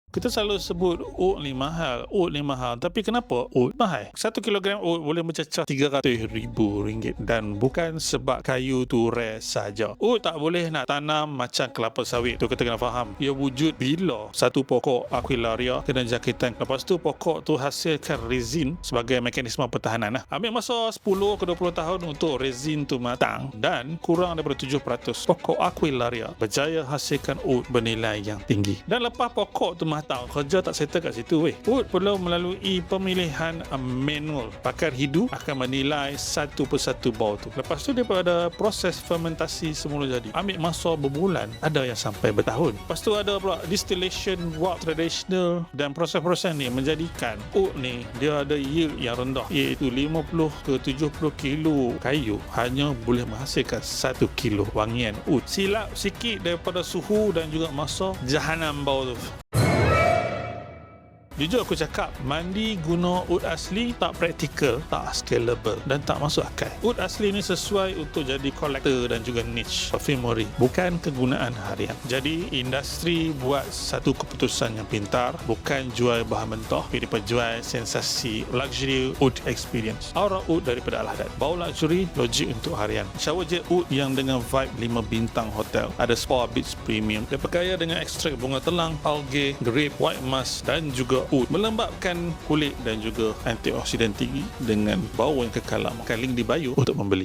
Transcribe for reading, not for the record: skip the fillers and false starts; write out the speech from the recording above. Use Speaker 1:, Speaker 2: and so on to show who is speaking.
Speaker 1: Kita selalu sebut oat ni mahal, oat ni mahal. Tapi kenapa oat mahal? 1 kilogram oat boleh mencecah RM300,000 dan bukan sebab kayu tu rare saja. Oat tak boleh nak tanam macam kelapa sawit. Tu kita kena faham. Ia wujud bila satu pokok Aquilaria kena jangkitan. Lepas tu pokok tu hasilkan resin sebagai mekanisme pertahanan. Ambil masa 10 ke 20 tahun untuk resin tu matang dan kurang daripada 7% pokok Aquilaria berjaya hasilkan oat bernilai yang tinggi. Dan lepas pokok tu matang, kerja tak settle kat situ weh. Oat perlu melalui pemilihan manual. Pakar hidu akan menilai satu persatu bau tu. Lepas tu daripada proses fermentasi semula jadi. Ambil masa berbulan, ada yang sampai bertahun. Lepas tu ada pula distillation work traditional dan proses-proses ni menjadikan oat ni dia ada yield yang rendah, iaitu 50 ke 70 kilo kayu hanya boleh menghasilkan 1 kilo wangian oat. Silap sikit daripada suhu dan juga masa, jahanam bau tu. Jujur aku cakap, mandi guna oat asli tak praktikal, tak scalable dan tak masuk akal. Oat asli ni sesuai untuk jadi kolektor dan juga niche perfumery, bukan kegunaan harian. Jadi industri buat satu keputusan yang pintar, bukan jual bahan mentah, tapi jual sensasi luxury oat experience. Aura oat daripada Al-Haddad, bau luxury, logik untuk harian. Shower jet oat yang dengan vibe 5 bintang hotel. Ada spa beach premium. Dia berkaya dengan ekstrak bunga telang, algae, grape, white musk dan juga oat, melembabkan kulit dan juga antioksidan tinggi dengan bau yang kekal lama. Link di bio untuk membeli.